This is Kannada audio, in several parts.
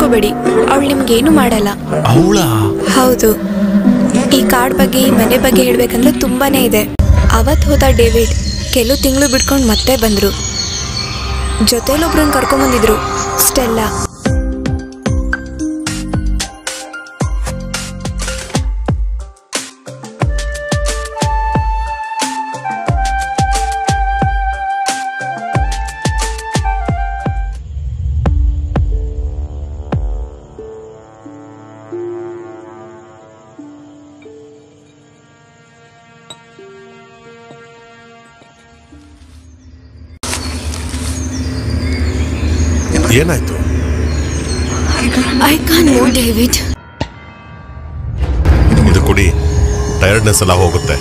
ಹೆದರ್ಕೋಬೇಡಿ, ಅವಳು ನಿಮ್ಗೇನು ಮಾಡಲ್ಲ. ಹೌದು. ಈ ಕಾಡ್ ಬಗ್ಗೆ, ಈ ಮನೆ ಬಗ್ಗೆ ಹೇಳ್ಬೇಕಂದ್ರೆ ತುಂಬಾನೇ ಇದೆ. ಅವತ್ತು ಹೋದ ಡೇವಿಡ್ ಕೆಲವು ತಿಂಗಳು ಬಿಟ್ಕೊಂಡು ಮತ್ತೆ ಬಂದ್ರು. ಜೊತೆಲೊಬ್ರನ್ನ ಕರ್ಕೊಂಬಂದಿದ್ರು, ಸ್ಟೆಲ್ಲಾ. ಏನಾಯ್ತು? I can't move David. ಇದು ಕುಡಿ, ಟೈರ್ಡ್ನೆಸ್ ಎಲ್ಲ ಹೋಗುತ್ತೆ.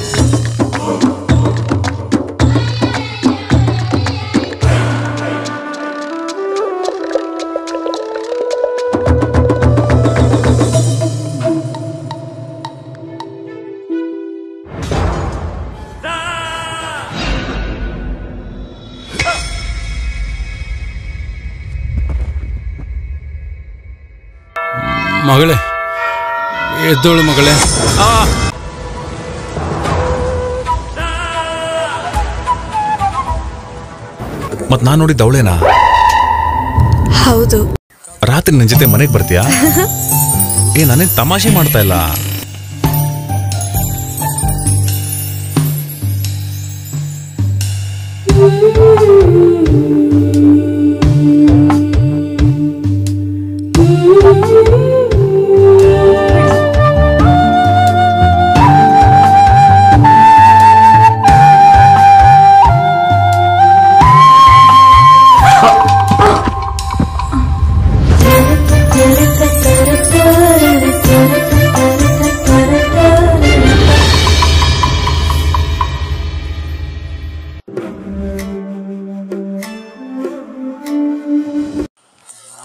ಮಗಳೇ, ಎದ್ದೋಳು ಮಗಳೇ. ಮತ್ ನಾನ್ ನೋಡಿದ್ದ ಅವಳೇನಾ? ಹೌದು. ರಾತ್ರಿ ನನ್ ಜೊತೆ ಮನೆಗ್ ಬರ್ತೀಯಾ? ನಾನೇ ತಮಾಷೆ ಮಾಡ್ತಾ ಇಲ್ಲ.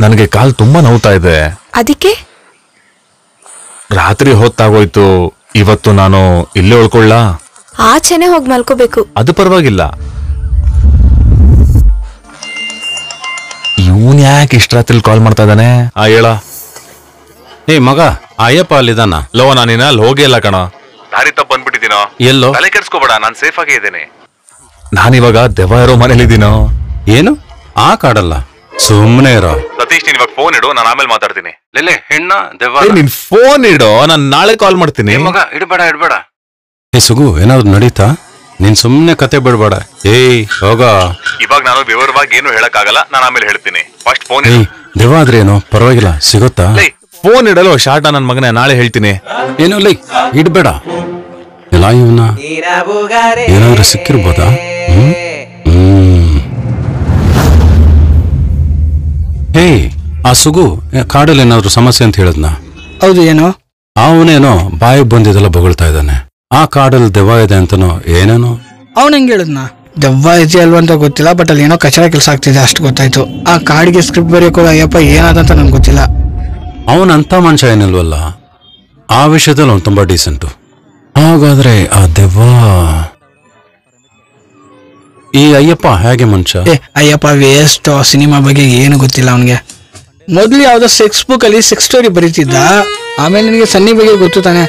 ನನಗೆ ಕಾಲ್ ತುಂಬಾ ನೋವ್ತಾ ಇದೆ. ಅದಕ್ಕೆ ರಾತ್ರಿ ಹೊತ್ತಾಗೋಯ್ತು. ಇವತ್ತು ನಾನು ಇಲ್ಲೇ ಉಳ್ಕೊಳ್ಳ? ಆಚೆನೆ ಹೋಗಿ ಮಲ್ಕೋಬೇಕು. ಅದು ಪರವಾಗಿಲ್ಲ. ಇವನ್ ಯಾಕೆ ಇಷ್ಟ ರಾತ್ರಿ ಕಾಲ್ ಮಾಡ್ತಾ ಇದ್ದಾನೆ? ಹೇಳ. ಮಗ, ಅಯ್ಯಪ್ಪ ಅಲ್ಲಿದ್ದಾನ? ಲೋ, ನಾನಿನ ಅಲ್ಲಿ ಹೋಗೇ ಇಲ್ಲ ಕಣ. ದಾರಿ ತಪ್ಪ ಬಂದ್ಬಿಟ್ಟಿದ್ದೀನೋ. ಎಲ್ಲೋ? ತಲೆ ಕೆಡ್ಸ್ಕೋಬೇಡ, ನಾನ್ ಸೇಫ್ ಆಗೇ ಇದ್ದೇನೆ. ನಾನಿವಾಗ ದೆವ್ವ ಇರೋ ಮನೇಲಿದ್ದೀನೋ. ಏನು? ಆ ಕಾಡಲ್ಲ, ಸುಮ್ಮನೆ ಇರೋ. ಸತೀಶ್, ನೀನ್ ಇವಾಗ ಫೋನ್ ಇಡು, ನಾನು ಆಮೇಲೆ ಮಾತಾಡ್ತೀನಿ. ಲೆಲೆ ಹೆಣ್ಣ ದೆವ್ವ. ನಿನ್ ಫೋನ್ ಇಡು, ನಾನು ನಾಳೆ ಕಾಲ್ ಮಾಡ್ತೀನಿ. ಮಗ, ಇಡ್ಬೇಡ. ಸುಗು, ಏನಾದ್ರು ನಡೀತಾ? ನೀನ್ ಸುಮ್ನೆ ಕತೆ ಬಿಡ್ಬೇಡ. ಹೋಗ. ಇವಾಗ ನಾನು ವಿವರವಾಗಿ ಏನು ಹೇಳಕ್ ಆಗಲ್ಲ, ನಾನು ಆಮೇಲೆ ಹೇಳ್ತೀನಿ. First phone. ದೆವ್ವ ಆದ್ರೆ ಏನೋ ಪರವಾಗಿಲ್ಲ, ಸಿಗುತ್ತಾ? ಫೋನ್ ಇಡಲು ಶಾರ್ಟ, ನನ್ ಮಗನೇ, ನಾಳೆ ಹೇಳ್ತೀನಿ. ಏನೋ ಇಡ್ಬೇಡ. ಎಲ್ಲ ಇವನ ಏನಾದ್ರೂ ಸಿಕ್ಕಿರ್ಬೋದಾ? ಆ ಸುಗು ಕಾಡಲ್ಲಿ ಏನಾದ್ರು ಸಮಸ್ಯೆ ಅಂತ ಹೇಳದ್ನ? ಹೌದು. ಏನೋ ಅವನೇನೋ ಬಾಯಿ ಬಂದಿದ್ದೆಲ್ಲ ಬೊಗಳ್ತಾ ಇದ್ದಾನೆ. ಆ ಕಾಡಲ್ಲಿ ದೆವ್ವ ಇದೆ ಅಂತನೋ ಏನೇನೋ. ಅವನ್ ಹೆಂಗ್ ಹೇಳದ್ನ? ದೆವ್ವ ಇದೆ ಅಲ್ವಾ ಅಂತ ಗೊತ್ತಿಲ್ಲ, ಬಟ್ ಅಲ್ಲಿ ಏನೋ ಕಚರ ಕೆಲಸ ಆಗ್ತಿದೆ ಅಷ್ಟು ಗೊತ್ತಾಯ್ತು. ಆ ಕಾಡಿಗೆ ಸ್ಕ್ರಿಪ್ಟ್ ಬರೆಯೋಕೆ ಅಯ್ಯಪ್ಪ ಏನಾದಂತ ನನ್ಗೆ ಗೊತ್ತಿಲ್ಲ. ಅವನಂತ ಮನುಷ್ಯ ಏನಿಲ್ವಲ್ಲ. ಆ ವಿಷಯದಲ್ಲಿ ಅವ್ನು ತುಂಬಾ ಡೀಸೆಂಟು. ಹಾಗಾದ್ರೆ ಆ ದೆವ್ವ ಈ ಅಯ್ಯಪ್ಪ ಹೇಗೆ ಮನುಷ್ಯ? ಅಯ್ಯಪ್ಪ ವೇಸ್ಟ್. ಸಿನಿಮಾ ಬಗ್ಗೆ ಏನು ಗೊತ್ತಿಲ್ಲ ಅವನಿಗೆ. ಮೊದ್ಲು ಯಾವ್ದೋ ಸೆಕ್ಸ್ ಬುಕ್ ಅಲ್ಲಿ ಸೆಕ್ಸ್ ಸ್ಟೋರಿ ಬರೀತಿದ್ದ. ಆಮೇಲೆ ನಿನಗೆ ಸನ್ನಿ ಬಗ್ಗೆ ಗೊತ್ತು ತಾನೆ.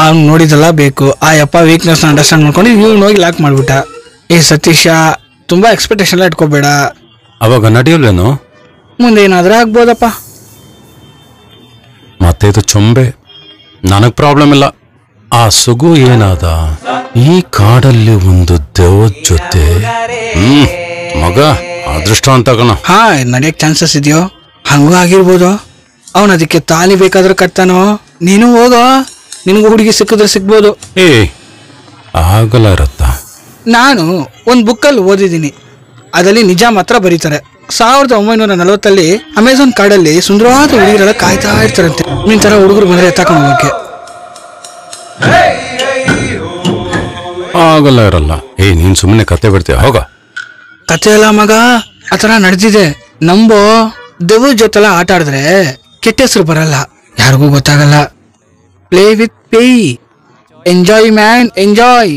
ಅವ್ನು ನೋಡಿದಲ್ಲ ಬೇಕು. ಆ ಯಪ್ಪ ವೀಕ್ನೆಸ್ ಅಂಡರ್ಸ್ಟ್ಯಾಂಡ್ ಮಾಡ್ಕೊಂಡು ಇವ್ನು ಹೋಗಿ ಲಾಕ್ ಮಾಡ್ಬಿಟ್ಟ. ಸತೀಶ, ತುಂಬಾ ಎಕ್ಸ್ಪೆಕ್ಟೇಷನ್ ಎಲ್ಲ ಇಟ್ಕೋಬೇಡ. ಅವಾಗ ನಡೆಯಲ್ವೇನು? ಮುಂದೆ ಏನಾದ್ರೂ ಆಗ್ಬೋದಪ್ಪ. ಮತ್ತೆ ಇದು ಚೊಂಬೆ, ನನಗ್ ಪ್ರಾಬ್ಲಮ್ ಇಲ್ಲ. ಆ ಸುಗು ಏನಾದ? ಈ ಕಾಡಲ್ಲಿ ಒಂದು ದೆವ್ವದ ಜೊತೆ. ಮಗ ಅದೃಷ್ಟ ಅಂತ ಕಣ. ನಡೆಯಕ್ ಚಾನ್ಸಸ್ ಇದೆಯೋ? ಹಂಗೂ ಆಗಿರ್ಬೋದು. ಅವನ್ ಅದಕ್ಕೆ ತಾಲಿ ಬೇಕಾದ್ರೆ ಕಟ್ತಾನೋ. ನೀನು ಹೋಗೋ, ನಿನ್ಗೂ ಹುಡುಗಿ ಸಿಕ್ಕಿದ್ರೆ ಸಿಗ್ಬೋದು. ಆಗಲ್ಲ ಇರತ್ತ. ನಾನು ಒಂದ್ ಬುಕ್ಕಲ್ಲಿ ಓದಿದ್ದೀನಿ, ಅದರಲ್ಲಿ ನಿಜ ಮಾತ್ರ ಬರೀತಾರೆ. 1940 ಅಮೆಝಾನ್ ಕಾಡಲ್ಲಿ ಸುಂದರವಾದ ಹುಡುಗರೆಲ್ಲ ಕಾಯ್ತಾ ಇರ್ತಾರಂತೆ. ನಿನ್ ತರ ಹುಡುಗರು ಬಂದ್ರೆ ಎತ್ತಾಕೊಂಡು ಹೋಗಕ್ಕೆ. ಆಗಲ್ಲ ಇರಲ್ಲ. ನೀನ್ ಸುಮ್ಮನೆ ಕತೆ ಬಿಡ್ತೀಯ, ಹೋಗ. ಕತೆ ಎಲ್ಲ ಮಗ, ಆತರ ನಡೆದಿದೆ. ನಂಬೋ. ದೆವ್ವ ಜೊತೆಲ್ಲ ಆಟ ಆಡಿದ್ರೆ ಕೆಟ್ಟ ಹೆಸರು ಬರಲ್ಲ, ಯಾರಿಗೂ ಗೊತ್ತಾಗಲ್ಲ. Play with pay, enjoy man, enjoy.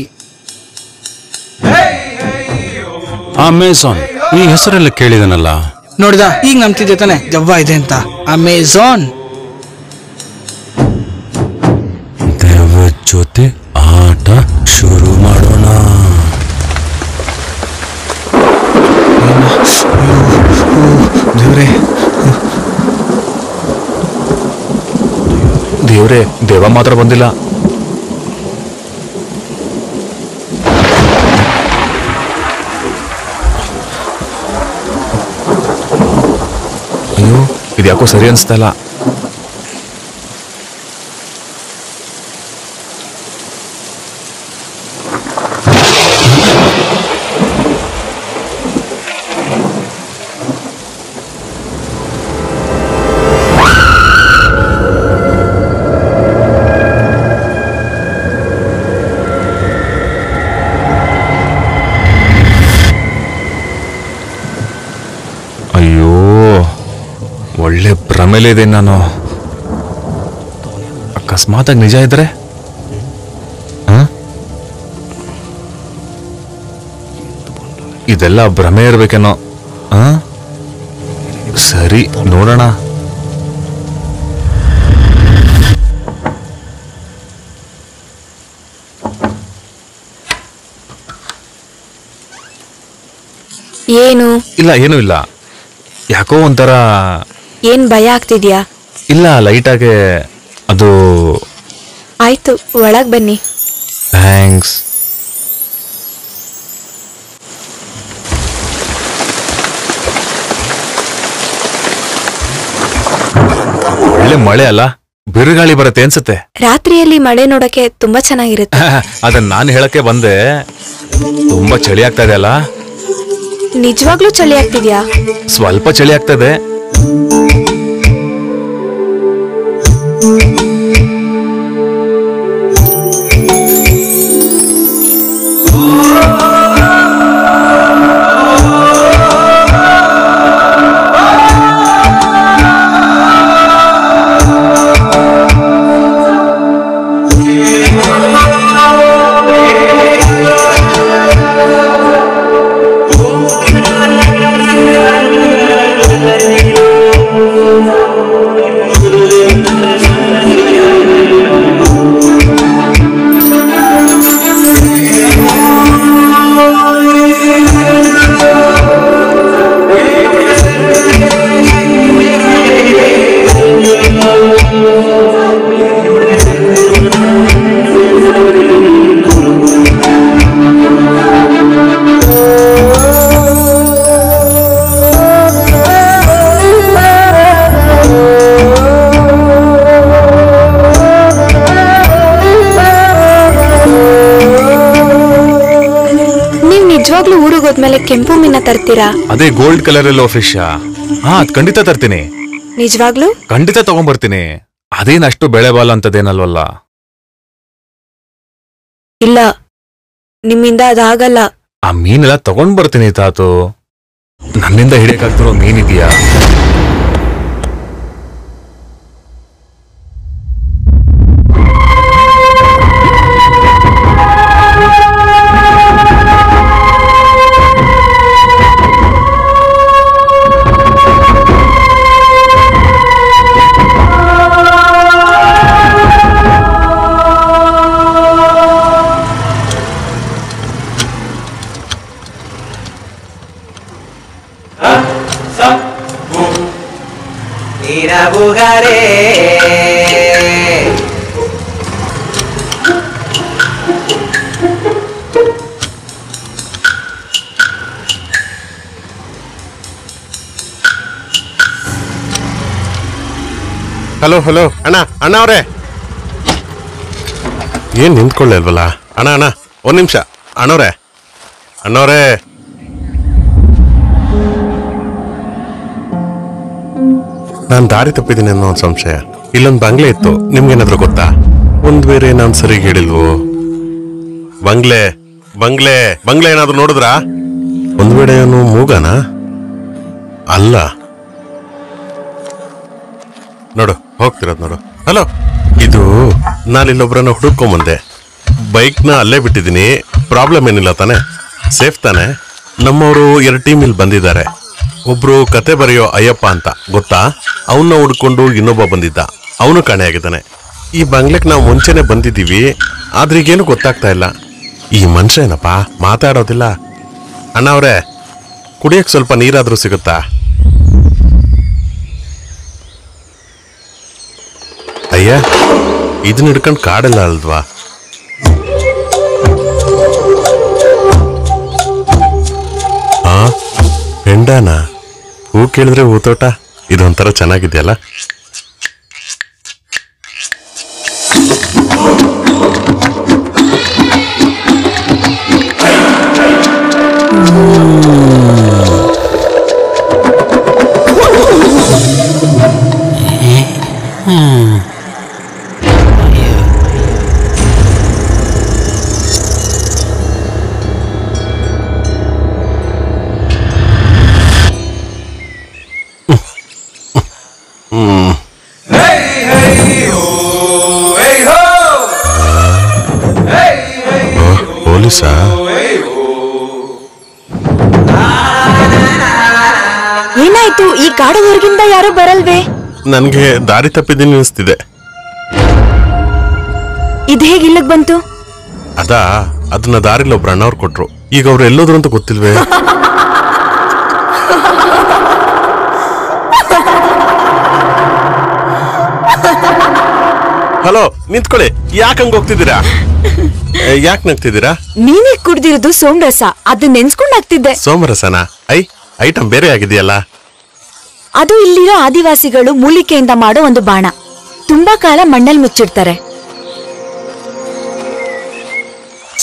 Amazon ಈ ಹೆಸರೆಲ್ಲ ಕೇಳಿದನಲ್ಲ. ನೋಡ್ದ ಈಗ ನಂಬ್ತಿದ್ದೆ ತಾನೆ ದೆವ್ವ ಇದೆ ಅಂತ. ಅಮೆಝಾನ್ ದೆವ್ವದ ಜೊತೆ ಆಟ ಶುರು ಮಾಡೋಣ. ದೇವ್ರೆ ದೇವ್ರೆ, ದೇವ ಮಾತ್ರ ಬಂದಿಲ್ಲ. ಅಯ್ಯೋ, ಇದ್ಯಾಕೋ ಸರಿ ಅನ್ಸ್ತಾ ಇಲ್ಲ. ಅಯ್ಯೋ, ಒಳ್ಳೆ ಭ್ರಮೆಲೆ ಇದೆ ನಾನು. ಅಕಸ್ಮಾತಾಗಿ ನಿಜ ಇದ್ರೆ ಇದೆಲ್ಲ ಭ್ರಮೆ ಇರ್ಬೇಕೇನೋ. ಸರಿ, ನೋಡೋಣ. ಏನು? ಇಲ್ಲ, ಏನೂ ಇಲ್ಲ. ಯಾಕೋ ಒಂಥರ. ಏನ್ ಭಯ ಆಗ್ತಿದ್ಯಾ? ಇಲ್ಲ, ಲೈಟಾಗೆ ಅದು. ಆಯ್ತು, ಒಳಗ್ ಬನ್ನಿ. ಥ್ಯಾಂಕ್ಸ್. ಒಳ್ಳೆ ಮಳೆ ಅಲ್ಲ, ಬಿರುಗಾಳಿ ಬರುತ್ತೆ ಅನ್ಸುತ್ತೆ. ರಾತ್ರಿಯಲ್ಲಿ ಮಳೆ ನೋಡಕ್ಕೆ ತುಂಬಾ ಚೆನ್ನಾಗಿರುತ್ತೆ. ಅದನ್ನ ನಾನು ಹೇಳಕ್ಕೆ ಬಂದೆ. ತುಂಬಾ ಚಳಿ ಆಗ್ತಾ ಇದೆ ಅಲ್ಲ? ನಿಜವಾಗ್ಲೂ ಚಳಿ ಆಗ್ತಿದ್ಯಾ? ಸ್ವಲ್ಪ ಚಳಿ ಆಗ್ತದೆ. ಊರಿಗೆ ಹೋದ್ಮೇಲೆ ಕೆಂಪು ಮೀನ ತರ್ತೀರಾ? ಅದೇ ಗೋಲ್ಡ್ ಕಲರ್ ಎಲ್ಲೋ ಫಿಶ್. ಹಾ, ಅದ್ ಖಂಡಿತ ತರ್ತೀನಿ. ನಿಜವಾಗ್ಲೂ? ಖಂಡಿತ ತಗೊಂಡ್ಬರ್ತೀನಿ. ಅದೇನಷ್ಟು ಬೆಳೆ ಬಾಲ ಅಂತದೇನಲ್ವಲ್ಲ. ಇಲ್ಲ, ನಿಮ್ಮಿಂದ ಅದಾಗಲ್ಲ. ಆ ಮೀನೆಲ್ಲ ತಗೊಂಡ್ ಬರ್ತೀನಿ ತಾತು. ನನ್ನಿಂದ ಹಿಡಿಯಕ್ಕಾಗ್ತಿರೋ ಮೀನಿದೆಯಾ? ಹಲೋ ಹಲೋ ಅಣ್ಣ, ಅಣ್ಣ ಅವ್ರೆ, ಏನ್ ನಿಂತ್ಕೊಳ್ಳಿ ಅಲ್ವಲ್ಲ? ಅಣ್ಣ ಅಣ್ಣ, ಒಂದ್ ನಿಮಿಷ. ಅಣ್ಣವ್ರೆ, ಅಣ್ಣವ್ರೆ, ನಾನು ದಾರಿ ತಪ್ಪಿದ್ದೀನಿ ಅನ್ನೋ ಒಂದು ಸಂಶಯ. ಇಲ್ಲೊಂದು ಬಂಗ್ಲೆ ಇತ್ತು, ನಿಮ್ಗೇನಾದ್ರೂ ಗೊತ್ತಾ? ಒಂದ್ ಬೇರೆ ನಾನು ಸರಿಗೆ ಹೇಳಿಲ್ವೋ? ಬಂಗ್ಲೆ ಬಂಗ್ಲೆ ಬಂಗ್ಲೆ ಏನಾದ್ರು ನೋಡಿದ್ರಾ? ಒಂದ್ ವೇಳೆ ಅವನು ಮೂಗನ? ಅಲ್ಲ, ನೋಡು ಹೋಗ್ತಿರೋದು ನೋಡು. ಹಲೋ, ಇದು ನಾನಿಲ್ಲೊಬ್ರನ್ನ ಹುಡುಕೊಂಬಂದೆ. ಬೈಕ್ನ ಅಲ್ಲೇ ಬಿಟ್ಟಿದ್ದೀನಿ. ಪ್ರಾಬ್ಲಮ್ ಏನಿಲ್ಲ ತಾನೆ? ಸೇಫ್ ತಾನೆ? ನಮ್ಮವರು 2 ಟೀಮ್ ಇಲ್ಲಿ ಬಂದಿದ್ದಾರೆ. ಒಬ್ರು ಕತೆ ಬರೆಯೋ ಅಯ್ಯಪ್ಪ ಅಂತ ಗೊತ್ತಾ? ಅವನ್ನ ಹುಡ್ಕೊಂಡು ಇನ್ನೊಬ್ಬ ಬಂದಿದ್ದ, ಅವನು ಕಾಣೆಯಾಗಿದ್ದಾನೆ. ಈ ಬಂಗ್ಲೆಕ್ ನಾವು ಮುಂಚೆನೆ ಬಂದಿದ್ದೀವಿ, ಆದ್ರೆ ಈಗೇನು ಗೊತ್ತಾಗ್ತಾ ಇಲ್ಲ. ಈ ಮನುಷ್ಯ ಏನಪ್ಪ ಮಾತಾಡೋದಿಲ್ಲ. ಅಣ್ಣ ಅವ್ರೆ, ಕುಡಿಯಕ್ ಸ್ವಲ್ಪ ನೀರಾದ್ರೂ ಸಿಗುತ್ತಾ? ಅಯ್ಯ, ಇದನ್ನ ಹಿಡ್ಕೊಂಡು ಕಾಡಲ್ಲ ಅಲ್ವಾ? ಹಾ, ಹೆಂಡಾನ ಹೂ ಕೇಳಿದ್ರೆ ಹೂತೋಟ, ಇದೊಂಥರ ಚೆನ್ನಾಗಿದೆಯಲ್ಲ. ಪೊಲೀಸಾ? ಏನಾಯ್ತು? ಈ ಕಾಡು ಹೊರಗಿಂದ ಯಾರು ಬರಲ್ವೇ? ನನ್ಗೆ ದಾರಿ ತಪ್ಪಿದ್ದೀನಿ ಅನಿಸ್ತಿದೆ. ಇದು ಹೇಗೆ ಇಲ್ಲಕ್ ಬಂತು? ಅದನ್ನ ದಾರಿಲಿ ಒಬ್ರು ಅಣ್ಣವ್ರು ಕೊಟ್ರು. ಈಗ ಅವ್ರು ಎಲ್ಲೋದ್ರು ಅಂತ ಗೊತ್ತಿಲ್ವೇ? ಹಲೋ, ನಿಂತ್ಕೊಳ್ಳಿ. ಯಾಕಂಗ್ ಹೋಗ್ತಿದ್ದೀರಾ? ಯಾಕೆ ನಗ್ತಿದ್ದೀರಾ? ನೀನೇ ಕುಡ್ದಿರೋದು ಸೋಮರಸ, ಅದನ್ನ ನೆನ್ಸ್ಕೊಂಡ್ ಆಗ್ತಿದ್ದೆ. ಸೋಮರಸನ? ಐಟಮ್ ಬೇರೆ ಆಗಿದೆಯಲ್ಲ. ಅದು ಇಲ್ಲಿರೋ ಆದಿವಾಸಿಗಳು ಮೂಲಿಕೆಯಿಂದ ಮಾಡೋ ಒಂದು ಬಾಣ. ತುಂಬಾ ಕಾಲ ಮಣ್ಣಲ್ಲಿ ಮುಚ್ಚಿಡ್ತಾರೆ.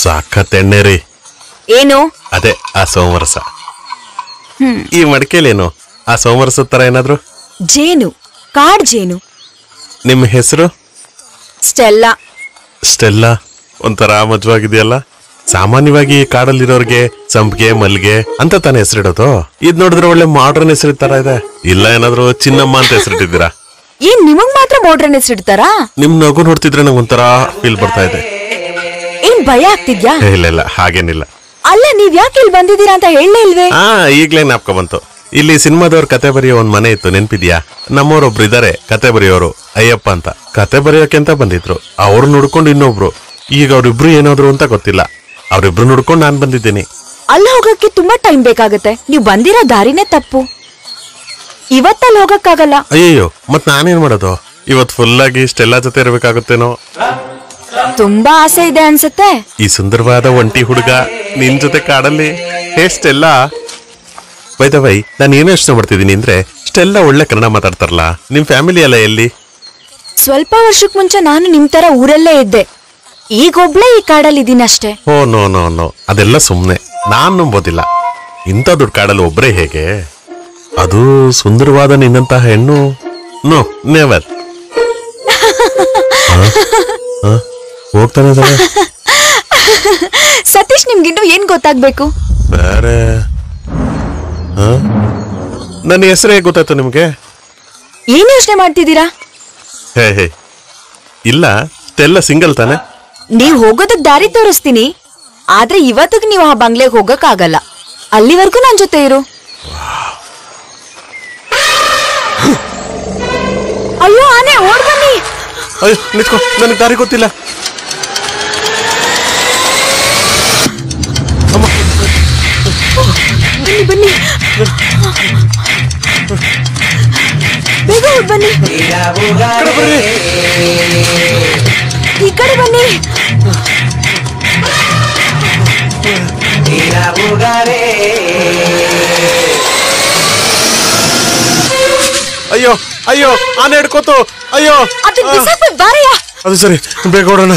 ಸಾಕತ್ ಎಣ್ಣೆ ರೀ. ಏನು? ಅದೇ ಆ ಸೋಮರಸ. ಈ ಮಡಿಕೆಲೇನು ಆ ಸೋಮರಸ ತರ ಏನಾದ್ರು? ಜೇನು, ಕಾಡ್ ಜೇನು. ನಿಮ್ಮ ಹೆಸರು? ಸ್ಟೆಲ್ಲಾ. ಸ್ಟೆಲ್ಲಾ ಒಂಥರ ಮಜವಾಗಿದೆಯಲ್ಲ. ಸಾಮಾನ್ಯವಾಗಿ ಕಾಡಲ್ಲಿರೋರ್ಗೆ ಸಂಪಿಗೆ, ಮಲ್ಗೆ ಅಂತ ತಾನೇ ಹೆಸರಿಡೋದು. ಇದ್ ನೋಡಿದ್ರೆ ಒಳ್ಳೆ ಮಾಡ್ರನ್ ಹೆಸರು ತರ ಇದೆ. ಇಲ್ಲ ಏನಾದ್ರು ಚಿನ್ನಮ್ಮ ಅಂತ ಹೆಸರಿಟ್ಟಿದ್ದೀರಾ? ಏನ್ ನಿಮಗ್ ಮಾತ್ರ ಮಾಡ್ರನ್ ಹೆಸರಿಡ್ತಾರಾ? ನಿಮ್ ನಗು ನೋಡ್ತಿದ್ರೆ ನಂಗೆ ಒಂಥರ ಫೀಲ್ ಬರ್ತಾ ಇದೆ. ಏನ್ ಭಯ ಆಗ್ತಿದ್ಯಾ? ಇಲ್ಲ ಹಾಗೇನಿಲ್ಲ. ಅಲ್ಲ, ನೀವ್ ಯಾಕೆ ಇಲ್ಲಿ ಬಂದಿದ್ದೀರಾ ಅಂತ ಹೇಳಲೇ ಇಲ್ವೇ? ಈಗ್ಲೇ ಜ್ಞಾಪಕ ಬಂತು. ಇಲ್ಲಿ ಸಿನಿಮಾದವ್ರ ಕತೆ ಬರೆಯೋ ಒಂದ್ ಮನೆ ಇತ್ತು, ನೆನ್ಪಿದ್ಯಾ? ನಮ್ಮವ್ರೊಬ್ರು ಇದಾರೆ ಕತೆ ಬರೆಯೋರು, ಅಯ್ಯಪ್ಪ ಅಂತ. ಕತೆ ಬರೆಯೋಕೆ ಅಂತ ಬಂದಿದ್ರು. ಅವ್ರು ನೋಡ್ಕೊಂಡು ಇನ್ನೊಬ್ರು. ಈಗ ಅವ್ರಿಬ್ರು ಏನಾದ್ರು ಅಂತ ಗೊತ್ತಿಲ್ಲ. ಅವ್ರಿಬ್ರು ನೋಡ್ಕೊಂಡು ನಾನ್ ಬಂದಿದ್ದೀನಿ. ಅಲ್ಲಿ ಹೋಗಕ್ಕೆ ತುಂಬಾ ಟೈಮ್ ಬೇಕಾಗತ್ತೆ. ನೀವ್ ಬಂದಿರೋ ದಾರಿನೇ ತಪ್ಪು. ಇವತ್ತಲ್ಲಿ ಹೋಗಕ್ಕಾಗಲ್ಲ. ಅಯ್ಯಯ್ಯೋ, ಮತ್ ನಾನೇನ್ ಮಾಡೋದು? ಇವತ್ ಫುಲ್ ಆಗಿ ಸ್ಟೆಲ್ಲಾ ಜೊತೆ ಇರ್ಬೇಕಾಗುತ್ತೇನೋ. ತುಂಬಾ ಆಸೆ ಇದೆ ಅನ್ಸುತ್ತೆ. ಈ ಸುಂದರವಾದ ಒಂಟಿ ಹುಡುಗ ನಿನ್ ಜೊತೆ ಕಾಡಲ್ಲಿ. ಹೇ ಸ್ಟೆಲ್ಲಾ, ಬೈ ದ ವೈ, ನಾನು ಏನು ಯೋಚನೆ ಮಾಡ್ತಿದ್ದೀನಿ ಅಂದ್ರೆ, ಸ್ಟೆಲ್ಲಾ ಒಳ್ಳೆ ಕನ್ನಡ ಮಾತಾಡ್ತಾರಲ್ಲ, ನಿಮ್ ಫ್ಯಾಮಿಲಿ ಎಲ್ಲ ಎಲ್ಲಿ? ಸ್ವಲ್ಪ ವರ್ಷಕ್ ಮುಂಚೆ ನಾನು ನಿಮ್ ತರ ಊರಲ್ಲೇ ಇದ್ದೆ. ಈಗ ಒಬ್ಳೆ ಈ ಕಾಡಲ್ಲಿ ಇದೀನಷ್ಟೇ. ಓ ನೋ ನೋ ನೋ, ಅದೆಲ್ಲ ಸುಮ್ನೆ. ನಾನ್ ನಂಬೋದಿಲ್ಲ. ಇಂಥ ದೊಡ್ಡ ಕಾಡಲ್ಲಿ ಒಬ್ರೇ ಹೇಗೆ? ಅದು ಸುಂದರವಾದ ನಿನ್ನಂತಹ ಹೆಣ್ಣು. No, never. ಹೋಗ್ತಾನೆ ಸತೀಶ್, ನಿಮ್ಗಿನ್ನು ಏನ್ ಗೊತ್ತಾಗ್ಬೇಕು? ಬೇರೆ ನನ್ನ ಹೆಸರು ಹೇಗೆ ಗೊತ್ತಾಯ್ತು ನಿಮ್ಗೆ? ಏನ್ ಯೋಚನೆ ಮಾಡ್ತಿದ್ದೀರಾ? ಹೇ ಇಲ್ಲ, ಸ್ಟೆಲ್ಲಾ ಸಿಂಗಲ್ ತಾನೆ? ನೀವ್ ಹೋಗೋದಕ್ ದಾರಿ ತೋರಿಸ್ತೀನಿ, ಆದ್ರೆ ಇವತ್ತಿಗೆ ನೀವು ಆ ಬಂಗ್ಲೆಗೆ ಹೋಗಕ್ ಆಗಲ್ಲ. ಅಲ್ಲಿವರೆಗೂ ನನ್ ಜೊತೆ ಇರು. ಅಯ್ಯೋ ಆನೆ, ಓಡ್ ಬನ್ನಿ. ಅಯ್ಯೋ ನಿಂತ್ಕೋ, ನನಗೆ ದಾರಿ ಗೊತ್ತಿಲ್ಲ. ಬನ್ನಿ ಬನ್ನಿ, ಬೇಗ ಓಡ್ ಬನ್ನಿ. ಈ ಕಡೆ ಬನ್ನಿ. ಅಯ್ಯೋ ಅಯ್ಯೋ, ಆನೆ ಹಿಡ್ಕೋತು. ಅಯ್ಯೋ, ಅದು ಸರಿ, ಬೇಗ ಓಡೋಣ.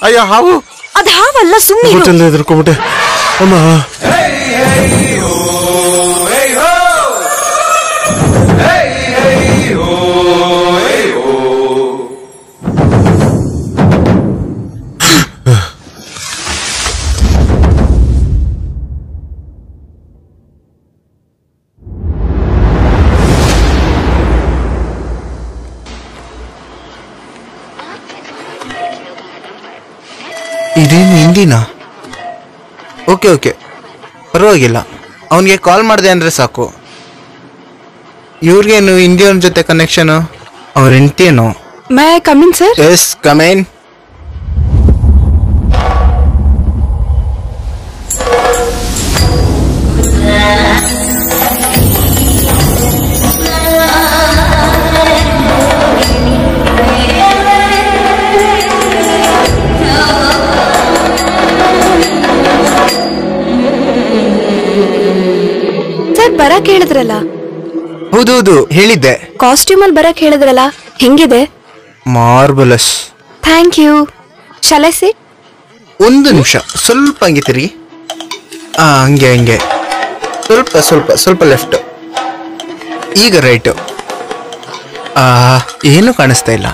ಅಯ್ಯೋ, ಹಾವು. ಅದ್ ಹಾವಲ್ಲ, ಸುಮ್ಮನೆ ಎದ್ರಕೊಂಬಿಟ್ಟೆ ಅಮ್ಮ. ಇಲ್ಲಿನಾ? ಓಕೆ ಓಕೆ, ಪರವಾಗಿಲ್ಲ. ಅವನಿಗೆ ಕಾಲ್ ಮಾಡಿದೆ ಅಂದರೆ ಸಾಕು. ಇವ್ರಿಗೇನು ಇಂಡಿಯನ್ ಜೊತೆ ಕನೆಕ್ಷನು? ಅವ್ರ ಹೆಂಡ್ತಿಯೇನು? May come in sir? Yes, come in. Sir ಬರಕ್ ಹೇಳಿದ್ರಲ್ಲ? ಹೌದೌದು, ಹೇಳಿದ್ದೆ. ಕಾಸ್ಟ್ಯೂಮ್ ಅಲ್ಲಿ ಬರಕ್ ಹೇಳಿದ್ರಲ್ಲ, ಹೆಂಗಿದೆ? ಮಾರ್ಬಲಸ್. Thank you. ಶಲೈಸಿ? ಒಂದು ನಿಮಿಷ, ಸ್ವಲ್ಪ ಹಂಗೆ ತಿರುಗಿ. ಹಂಗೆ ಹಂಗೆ, ಸ್ವಲ್ಪ ಸ್ವಲ್ಪ ಸ್ವಲ್ಪ ಲೆಫ್ಟ್, ಈಗ ರೈಟು. ಏನು ಕಾಣಿಸ್ತಾ ಇಲ್ಲ.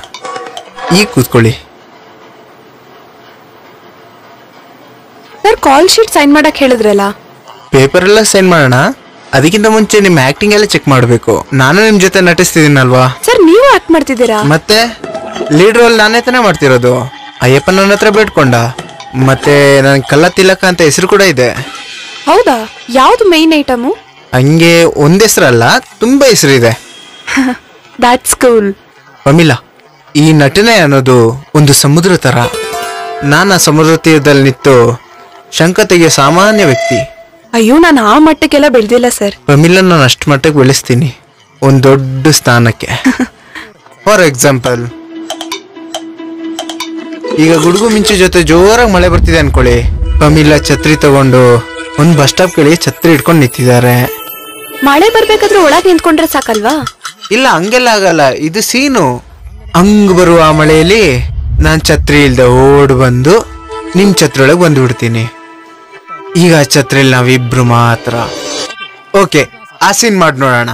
ಈಗ ಕೂತ್ಕೊಳ್ಳಿ. ಸರ್ ಕಾಲ್ ಶೀಟ್ ಸೈನ್ ಮಾಡಕ್ ಹೇಳಿದ್ರಲ್ಲ? ಪೇಪರ್ ಎಲ್ಲ ಸೈನ್ ಮಾಡೋಣ. ಅದಕ್ಕಿಂತ ಮುಂಚೆ ನಿಮ್ಮ ಆಕ್ಟಿಂಗ್ ಎಲ್ಲ ಚೆಕ್ ಮಾಡಬೇಕು. ನಾನು ನಿಮ್ ಜೊತೆ ನಟಿಸ್ತಿದ್ದೀನಲ್ವಾ? ಸರ್ ನೀವು ಆಕ್ಟ್ ಮಾಡ್ತಿದ್ದೀರಾ? ಮತ್ತೆ ಲೀಡ್ ರೋಲ್ ನಾನೇ ತಾನೇ ಮಾಡ್ತಿರೋದು. ಅಯ್ಯಪ್ಪ ನನ್ನ ಹತ್ರ ಬೇಡ್ಕೊಂಡ. ಮತ್ತೆ ನನ್ ಕಲ್ಲ ತಿಲಕ ಅಂತ ಹೆಸರು ಕೂಡ ಇದೆ. ಹೌದಾ? ಯಾವ್ದು ಮೈನ್ ಐಟಮು? ಹಂಗೆ ಒಂದ್ ಹೆಸರಲ್ಲ, ತುಂಬಾ ಹೆಸರಿದೆ. That's cool. ಪಮಿಲಾ, ಈ ನಟನೆ ಅನ್ನೋದು ಒಂದು ಸಮುದ್ರ ತರ. ನಾನು ಆ ಸಮುದ್ರ ತೀರದಲ್ಲಿ ನಿಂತು ಶಂಕ ತೆಗೆಯೋ ಸಾಮಾನ್ಯ ವ್ಯಕ್ತಿ. ಅಯ್ಯೋ, ನಾನು ಆ ಮಟ್ಟಕ್ಕೆಲ್ಲ ಬೆಳೆದಿಲ್ಲ ಸರ್. ಪಮಿಲಾ ನಾನು ಅಷ್ಟು ಮಟ್ಟಕ್ಕೆ ಬೆಳೆಸ್ತೀನಿ, ಒಂದು ದೊಡ್ಡ ಸ್ಥಾನಕ್ಕೆ. ಫಾರ್ ಎಕ್ಸಾಂಪಲ್, ಈಗ ಗುಡುಗು ಮಿಂಚು ಜೊತೆ ಜೋರಾಗಿ ಮಳೆ ಬರ್ತಿದೆ ಅನ್ಕೊಳ್ಳಿ. ಪಮಿಲಾ ಛತ್ರಿ ತಗೊಂಡು ಒಂದು ಬಸ್ ಸ್ಟಾಪ್ ಕಡೆ ಛತ್ರಿ ಇಟ್ಕೊಂಡು ನಿಂತಿದ್ದಾರೆ. ಮಳೆ ಬರ್ಬೇಕಾದ್ರೆ ಒಳಗೆ ನಿಂತ್ಕೊಂಡ್ರೆ ಸಾಕಲ್ವಾ? ಇಲ್ಲ, ಹಂಗೆಲ್ಲ ಆಗಲ್ಲ. ಇದು ಸೀನು. ಹಂಗ್ ಬರುವ ಆ ಮಳೆಯಲ್ಲಿ ನಾನ್ ಛತ್ರಿ ಇಲ್ದೆ ಓಡ್ ಬಂದು ನಿಮ್ ಛತ್ರಿ ಒಳಗೆ ಬಂದು ಬಿಡ್ತೀನಿ. ಈಗ ಆ ಛತ್ರಿಯಲ್ಲಿ ನಾವಿಬ್ರು ಮಾತ್ರ. ಓಕೆ, ಆ ಸೀನ್ ಮಾಡಿ ನೋಡೋಣ.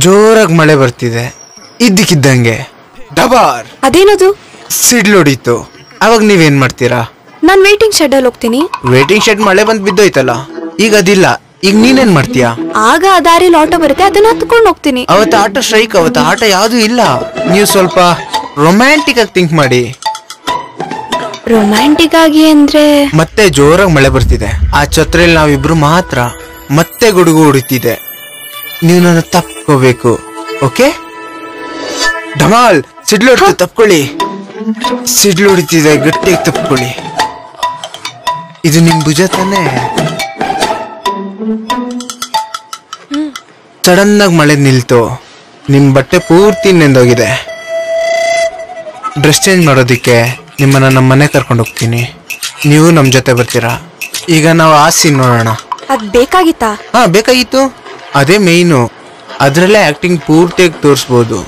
ಜೋರಾಗಿ ಮಳೆ ಬರ್ತಿದೆ, ಇದ್ದಕ್ಕಿದ್ದಂಗೆ ಡಬಾರ್ ಅದೇನದು? ಸಿಡ್ಲೊಡಿತು. ಅವಾಗ ನೀವೇನ್ ಮಾಡ್ತೀರಾ? ನಾನ್ ವೇಟಿಂಗ್ ಶೆಡ್ ಅಲ್ಲಿ ಹೋಗ್ತೀನಿ. ವೇಟಿಂಗ್ ಶೆಡ್ ಮಳೆ ಬಂದ್ ಬಿದ್ದೋಯ್ತಲ್ಲ, ಈಗ ಅದಿಲ್ಲ. ಈಗ ನೀನೇನ್ ಮಾಡ್ತೀಯಾ? ಆಗ ಆ ದಾರಿಲಿ ಆಟೋ ಬರುತ್ತೆ, ಅದನ್ನ ಹತ್ಕೊಂಡು ಹೋಗ್ತೀನಿ. ಅವತ್ತು ಆಟೋ ಸ್ಟ್ರೈಕ್, ಅವತ್ತು ಆಟೋ ಯಾವ್ದು ಇಲ್ಲ. ನೀವು ಸ್ವಲ್ಪ ರೊಮ್ಯಾಂಟಿಕ್ ಆಗಿ ಥಿಂಕ್ ಮಾಡಿ. ರೊಮ್ಯಾಂಟಿಕ್ ಆಗಿ ಅಂದ್ರೆ? ಮತ್ತೆ ಜೋರಾಗಿ ಮಳೆ ಬರ್ತಿದೆ, ಆ ಛತ್ರಿಯಲ್ಲಿ ನಾವಿಬ್ರು ಮಾತ್ರ. ಮತ್ತೆ ಗುಡುಗು ಹೊಡಿತಿದೆ, ನೀವು ನನ್ನ ತಪ್ಕೋಬೇಕು. ಓಕೆ? ಧಮಾಲ್, ಸಿಡ್ಲು ಹೊಡಿತು, ತಪ್ಕೊಳ್ಳಿ. ಸಿಡ್ಲು ಹೊಡಿತಿದೆ, ಗಟ್ಟಿಯಾಗಿ ತಪ್ಕೊಳ್ಳಿ. ಇದು ನಿಮ್ ಭುಜ ತಾನೆ? ಸಡನ್ ಆಗಿ ಮಳೆ ನಿಲ್ತು, ನಿಮ್ ಬಟ್ಟೆ ಪೂರ್ತಿ ನೆಂದೋಗಿದೆ. ಡ್ರೆಸ್ ಚೇಂಜ್ ಮಾಡೋದಿಕ್ಕೆ ನಿಮ್ಮನ್ನ ನಮ್ಮ ಮನೆ ಕರ್ಕೊಂಡು ಹೋಗ್ತೀನಿ. ನೀವು ನಮ್ ಜೊತೆ ಬರ್ತೀರಾ? ಈಗ ನಾವು ಆ ಸೀನ್ ನೋಡೋಣ. ಅದ್ ಬೇಕಾಗಿತ್ತಾ? ಬೇಕಾಗಿತ್ತು. ಅದೇ ಮೇಯ್ನು. ಅದ್ರಲ್ಲೇ ಆಕ್ಟಿಂಗ್ ಪೂರ್ತಿಯಾಗಿ ತೋರಿಸ್ಬೋದು.